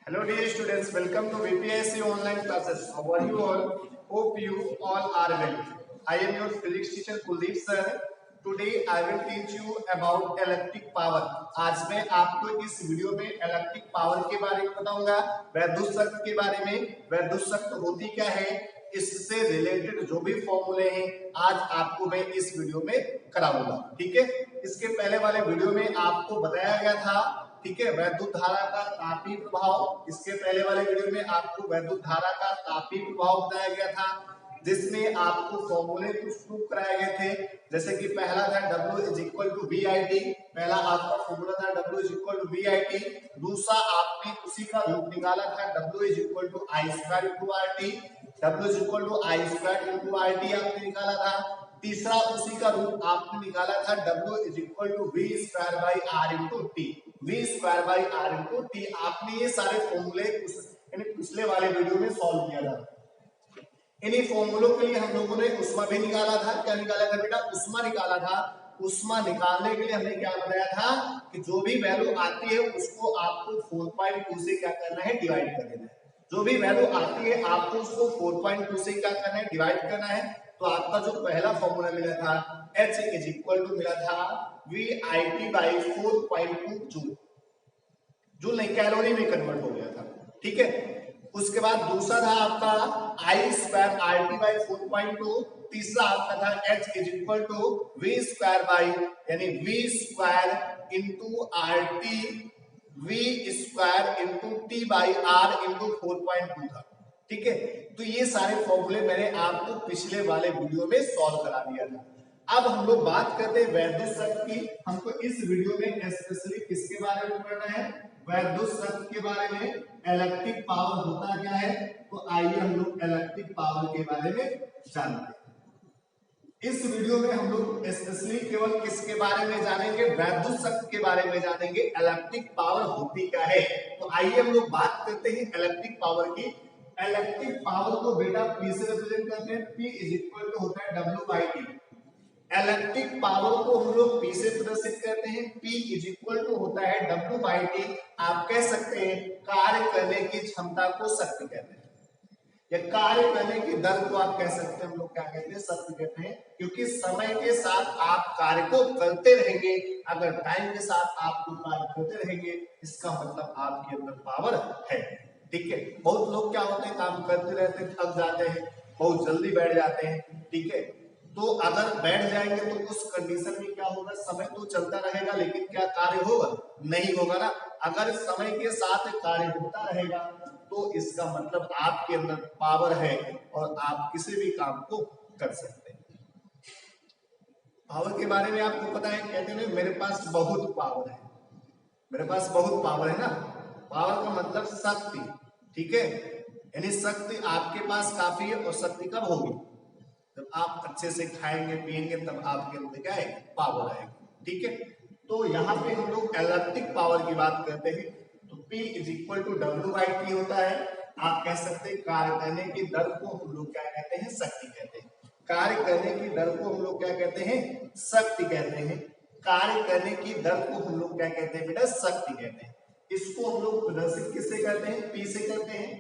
Hello dear students, welcome to VPSC online classes. How are you all? Hope you all are well. I am your physics teacher Kuldeep sir. Today I will teach you about electric power. आज मैं आपको इस video में electric power के बारे में बताऊंगा, वैद्युत शक्ति के बारे में, वैद्युत शक्ति होती क्या है, इससे रिलेटेड जो भी फॉर्मूले हैं आज आपको मैं इस वीडियो में कराऊंगा। ठीक है, इसके पहले वाले वीडियो में आपको बताया गया था, ठीक है, वैद्युत धारा का तापीय प्रभाव। इसके पहले वाले वीडियो में आपको वैद्युत धारा का तापीय प्रभाव बताया गया था, जिसमें आपको फॉर्मूले कुछ प्रूव कराए गए थे। जैसे कि पहला था W is equal to VIT, पहला आपका फॉर्मूला था W is equal to VIT। दूसरा आपने उसी का रूप निकाला था W is equal to I square into RT, W is equal to I square into RT आपने निकाला था। तीसरा उसी का रूप आपने निकाला था W is equal to V square by R into T, V square by R into T। आपने ये सारे फॉर्मूले पिछले वाले वीडियो में सॉल्व किया था। इन्हीं फॉर्मूलों के लिए हम लोगों ने उष्मा भी निकाला था। क्या निकाला था बेटा? उष्मा निकाला था। उष्मा निकालने के लिए हमने क्या बताया था कि जो भी वैल्यू आती है उसको आपको 4.2 से क्या करना है, डिवाइड कर देना है। जो भी वैल्यू आती है आपको उसको 4.2 से क्या करना है, डिवाइड करना है। तो आपका जो पहला फॉर्मूला मिला था H इज इक्वल टू मिला था VIT बाई 4.2 जूल। जूल नहीं, कैलोरी में कन्वर्ट हो गया था। ठीक है, उसके बाद दूसरा था आपका I स्क्वायर RT बाई 4.2। तीसरा आपका था H is equal to V square by यानी V square into RT, V square into T by R into 4.2 था। ठीक है, तो ये सारे फॉर्मूले मैंने आपको पिछले वाले वीडियो में सॉल्व करा दिया था। अब हम लोग बात करते हैं वैद्युत शक्ति की। हमको इस वीडियो में स्पेशली किसके बारे में पढ़ना है? वैद्युत शक्ति के बारे में। इलेक्ट्रिक पावर होता क्या है, तो आइए हम लोग इलेक्ट्रिक पावर के बारे में जानते हैं। इस वीडियो में हम लोग स्पेशली केवल किसके बारे में जानेंगे? वैद्युत शक्ति के बारे में जानेंगे। इलेक्ट्रिक पावर होती क्या है, तो आइए हम लोग बात करते हैं इलेक्ट्रिक पावर की। इलेक्ट्रिक पावर को बेटा P से रिप्रेजेंट करते हैं। P इज इक्वल टू होता है W by T। Electric power को हम लोग P से प्रदर्शित करते हैं। P इज इक्वल टू होता है W बाई T। आप कह सकते हैं कार्य करने की क्षमता को शक्ति कहते हैं, या कार्य करने की दर को आप कह सकते हैं, हम लोग क्या कहते हैं, शक्ति कहते हैं। क्योंकि समय के साथ आप कार्य को करते रहेंगे, अगर टाइम के साथ आप कार्य करते रहेंगे, इसका मतलब आपके अंदर पावर है। ठीक है, बहुत लोग क्या होते हैं, काम करते रहते हैं, थक जाते हैं, बहुत जल्दी बैठ जाते हैं। ठीक है, तो अगर बैठ जाएंगे तो उस कंडीशन में क्या होगा, समय तो चलता रहेगा लेकिन क्या कार्य होगा? नहीं होगा ना। अगर समय के साथ कार्य होता रहेगा तो इसका मतलब आपके अंदर पावर है और आप किसी भी काम को कर सकते हैं। पावर के बारे में आपको पता है, कहते हैं मेरे पास बहुत पावर है, मेरे पास बहुत पावर है ना। पावर का मतलब शक्ति। ठीक है, यानी शक्ति आपके पास काफी है। और शक्ति कब होगी? जब आप अच्छे से खाएंगे पिएंगे, तब आपके अंदर क्या है, पावर आएगी। ठीक है, तो यहाँ पे हम लोग इलेक्ट्रिक पावर की बात करते हैं तो P is equal to W by T होता है। आप कह सकते हैं कार्य करने की दर को हम लोग क्या कहते हैं, शक्ति कहते हैं। कार्य करने की दर को हम लोग क्या कहते हैं, शक्ति कहते हैं। कार्य करने की दर को हम लोग क्या कहते हैं बेटा, शक्ति कहते हैं। इसको हम लोग प्रदर्शित किससे करते हैं? P से करते हैं।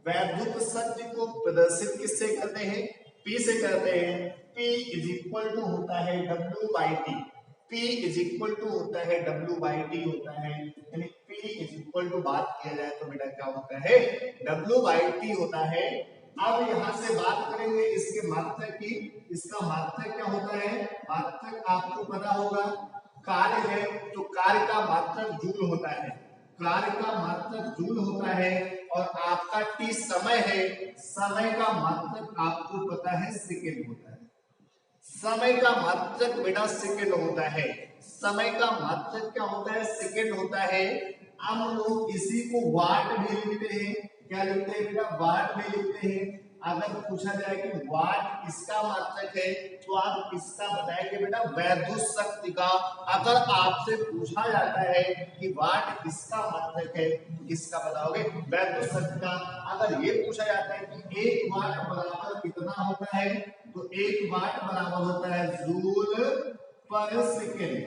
वैद्युत शक्ति को प्रदर्शित किससे करते हैं? P से करते हैं। P इज इक्वल टू होता है W by T। P is equal to होता है W बाई T होता है, यानी P इज इक्वल टू बात किया जाए तो बेटा क्या होता है, W बाई T होता है। अब यहां से बात करेंगे इसके मात्रक की। इसका मात्रक क्या होता है? मात्रक आपको पता होगा, कार्य है तो कार्य का मात्रक जूल होता है। कार्य का मात्रक जूल होता है और आपका T समय है, समय का मात्रक आपको पता है सेकेंड होता है। समय का मात्रक बेटा सेकेंड होता है। समय का मात्रक क्या होता है? सेकेंड होता है। हम लोग इसी को वाट भी लिखते हैं। क्या लिखते हैं बेटा? वाट भी लिखते हैं। अगर पूछा जाए कि वाट किसका मात्रक है तो आप किसका बताएंगे बेटा? वैद्युत शक्ति का। अगर आपसे पूछा जाता है कि वाट किसका मात्रक है तो किसका बताओगे? वैद्युत शक्ति का। अगर ये पूछा जाता है कि 1 वाट बराबर कितना होता है तो 1 वाट बराबर होता है जूल पर सेकेंड।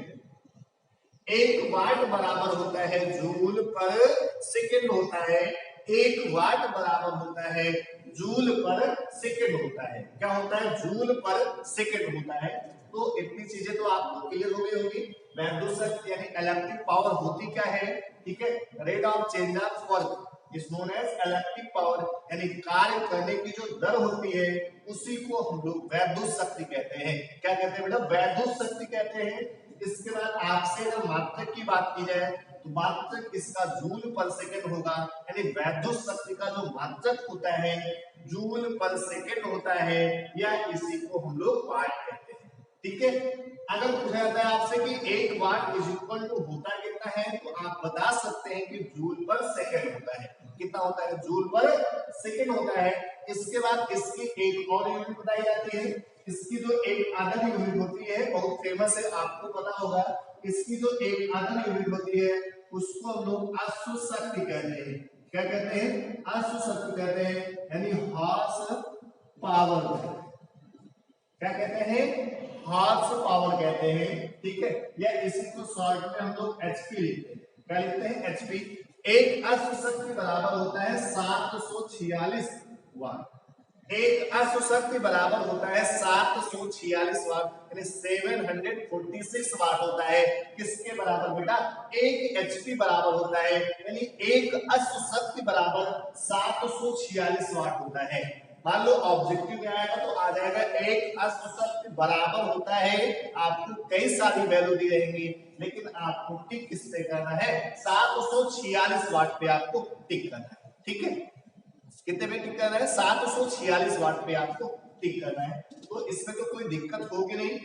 1 वाट बराबर होता है जूल पर सेकेंड होता है। 1 वाट बराबर होता है जूल पर सेकंड होता है। क्या होता है? जूल पर सेकंड होता है। तो इतनी चीजें तो आपको क्लियर हो गई होगी। विद्युत शक्ति यानी इलेक्ट्रिक पावर होती क्या है? ठीक है, rate of change of work is known as electric power, यानी कार्य करने की जो दर होती है उसी को हम लोग विद्युत शक्ति कहते हैं। क्या कहते हैं बेटा? विद्युत शक्ति कहते हैं। इसके बाद आपसे अगर मात्रक की बात की जाए तो मात्रक इसका जूल पर सेकंड होगा, यानी विद्युत शक्ति का जो मात्रक होता है जूल पर सेकंड होता है, या इसी को हम लोग वाट कहते हैं। ठीक है, अगर पूछा जाता है आपसे कि 1 वाट इज इक्वल टू होता कितना है, तो आप बता सकते हैं कि जूल पर सेकंड होता है। कितना होता है? जूल पर सेकंड होता है। इसके बाद इसकी एक और यूनिट बताई जाती है। इसकी जो एक आधा यूनिट होती है बहुत फेमस है, आपको पता होगा। इसकी जो एक आधा यूनिट होती है उसको हम लोग अश्व शक्ति कहते हैं। क्या कहते हैं? अश्व शक्ति कहते हैं, यानी हॉर्स पावर। क्या कहते हैं? हॉर्स पावर कहते हैं। ठीक है, या इसी को शॉर्ट में हम लोग एचपी लिखते हैं। क्या लिखते हैं? एचपी। एक अश्व शक्ति बराबर होता है 746 वाट। एक अश्व शक्ति बराबर होता है 746 वाट, यानी 746 वाट होता है। किसके बराबर बेटा? एक एचपी बराबर होता है, यानी एक अश्व शक्ति बराबर 746 वाट होता है। मान लो ऑब्जेक्टिव में आएगा तो आ जाएगा एक अश्व शक्ति बराबर होता है, आपको कई सारी वैल्यू दी रहेंगी, लेकिन आपको टिक किस पे करना है? 746 वाट पे आपको टिक करना है। ठीक है, कितने पे टिक करना है? 746 वाट पे आपको टिक करना है। तो इसमें तो कोई दिक्कत होगी नहीं।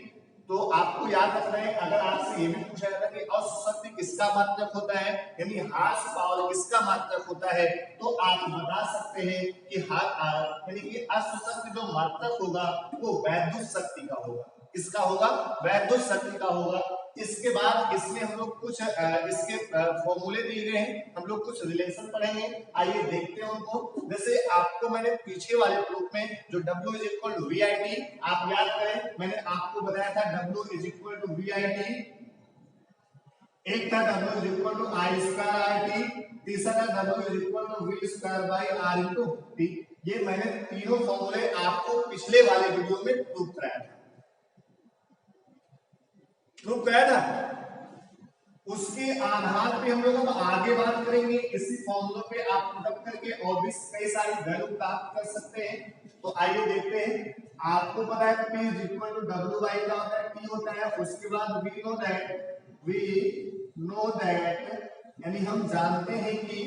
तो आपको याद रखना है, अगर आपसे ये भी पूछा जाता है कि अश्व शक्ति किसका मात्रक होता है, यानी हॉर्स पावर किसका मात्रक होता है, तो आप बता सकते हैं कि यानी कि अश्व शक्ति जो मात्रक होगा वो विद्युत शक्ति का होगा। किसका होगा? विद्युत शक्ति का होगा। इसके बाद इसमें हम लोग कुछ इसके फॉर्मूले दिए गए हैं, हम लोग कुछ रिलेशन पढ़ेंगे। आइए देखते हैं उनको। जैसे आपको मैंने पीछे वाले ग्रुप में जो W is equal to VIT, आप याद करें, मैंने आपको बताया था W is equal to VIT। एक था W is equal to I square RT, तीसरा था W is equal to V square by R into T। ये मैंने तीनों फॉर्मूले आपको पिछले वाले वीडियो में प्रूव कराया था। प्रूव कराया था। उसके आधार पे हम लोग अब आगे बात करेंगे। इसी फॉर्मूले पे आप पुटअप करके और भी कई सारी वैल्यू प्राप्त कर सकते हैं। तो आइए देखते हैं। आपको पता है P is equal to W by क्या होता है? T होता है। उसके बाद we know that यानी हम जानते हैं कि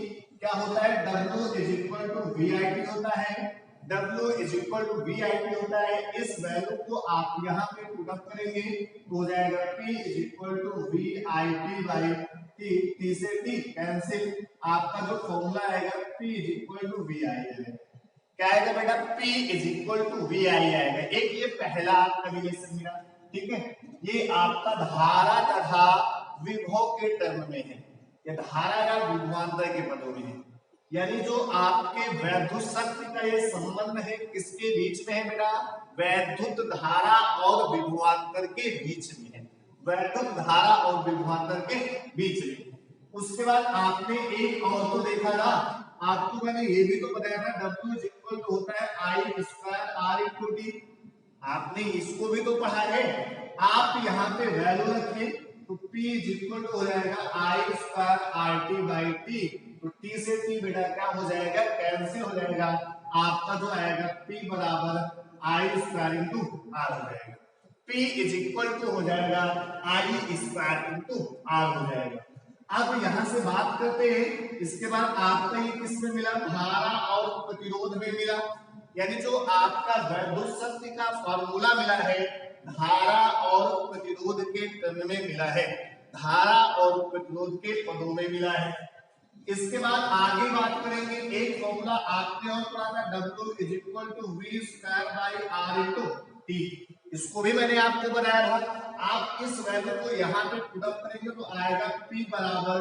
क्या होता है? W is equal to VIT होता है। W is equal to VIT होता है। इस वैल्यू को आप यहाँ पे पुटअप करेंगे तो हो जाएगा P is equal to VIT by T। T से T कैंसिल, आपका जो फॉर्मूला आएगा P is equal to VI आएगा। क्या आएगा बेटा? P is equal to VI आएगा। एक ये पहला आपका रिलेशन मिला। ठीक है, ये आपका धारा तथा विभव के टर्म में है, ये धारा या विभवांतर के पदों में है। यानी जो आपके वैद्युत शक्ति का ये संबंध है किसके बीच में है बेटा? वैद्युत धारा और विभवांतर के बीच में है। वैद्युत धारा और विभवांतर के बीच में। उसके बाद आपने एक और तो देखा था, आपको मैंने ये भी तो बताया था W इज इक्वल टू होता है I square R into T। आपने इसको भी तो पढ़ा है। आप यहाँ पे वैल्यू रखें तो P इज इक्वल टू हो जाएगा I square RT by T। तो T से T बेटा क्या हो जाएगा? कैंसिल हो जाएगा। आपका जो आएगा P बराबर I स्क्वायर इंटू R हो जाएगा। P इज इक्वल टू हो जाएगा I स्क्वायर इंटू R हो जाएगा। अब यहां से बात करते हैं। इसके बाद आपका ये किस में मिला? धारा और प्रतिरोध में मिला। यानी जो आपका वैद्युत शक्ति का फॉर्मूला मिला है धारा और प्रतिरोध के टर्म में मिला है, धारा और प्रतिरोध के पदों में मिला है। इसके बाद आगे बात करेंगे। एक फॉर्मूला आपने और पढ़ा था W is equal to V square by R into T। इसको भी मैंने आपको बताया था। आप इस वैल्यू को यहाँ पे पुटअप करेंगे तो आएगा P बराबर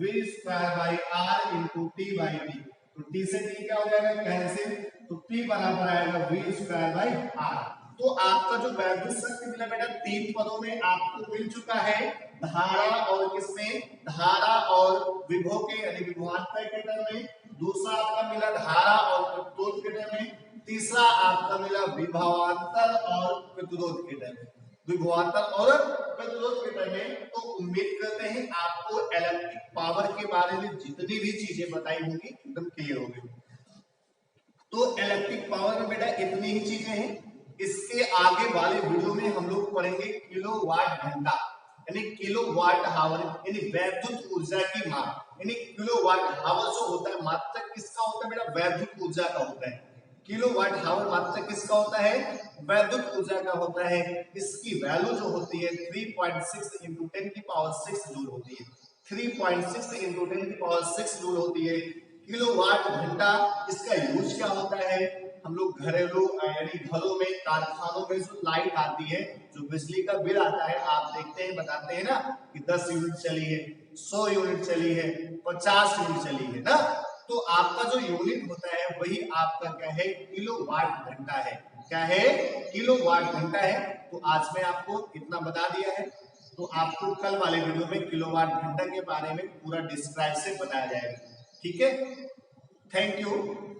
V square by R into T by T। तो T से T क्या हो जाएगा? कैंसिल। तो P बराबर आएगा V स्क्वायर बाई R। तो आपका जो वैद्युत शक्ति मिला बेटा तीन पदों में आपको मिल चुका है। धारा और किसमें? धारा और विभव के यानी विभवांतर के टर्म में। दूसरा आपका मिला धारा और प्रतिरोध के टर्म में, तीसरा आपका मिला विभवांतर और प्रतिरोध के टर्म में, विभवांतर और प्रतिरोध के टर्म में। तो उम्मीद करते हैं आपको इलेक्ट्रिक पावर के बारे में जितनी भी चीजें बताई होंगी एकदम क्लियर हो गई। तो इलेक्ट्रिक पावर में बेटा इतनी ही चीजें हैं। इसके आगे वाले वीडियो में हम लोग पढ़ेंगे किलोवाट घंटा यानी किलोवाट हावर यानी वैद्युत ऊर्जा की माप, यानी किलोवाट हावर जो होता है मात्रक किसका होता है बेटा, वैद्युत ऊर्जा का होता है। किलोवाट हावर मात्रक किसका होता है, वैद्युत ऊर्जा का होता है। इसकी वैल्यू जो होती है 3.6 इंटू 10 की पावर 6 जूल होती है, 3.6 इंटू 10 की पावर 6 जूल होती है। किलोवाट घंटा इसका यूज क्या होता है, हम लोग घरेलू यानी घरों में, कारखानों में जो लाइट आती है, जो बिजली का बिल आता है, आप देखते हैं बताते हैं ना कि 10 यूनिट चली है, 100 यूनिट चली है, 50 यूनिट चली है ना। तो आपका जो यूनिट होता है वही आपका क्या है, किलोवाट घंटा है। क्या है, किलोवाट घंटा है। तो आज मैं आपको इतना बता दिया है, तो आपको कल वाले वीडियो में किलोवाट घंटा के बारे में पूरा डिस्क्राइब से बताया जाएगा। ठीक है, थैंक यू।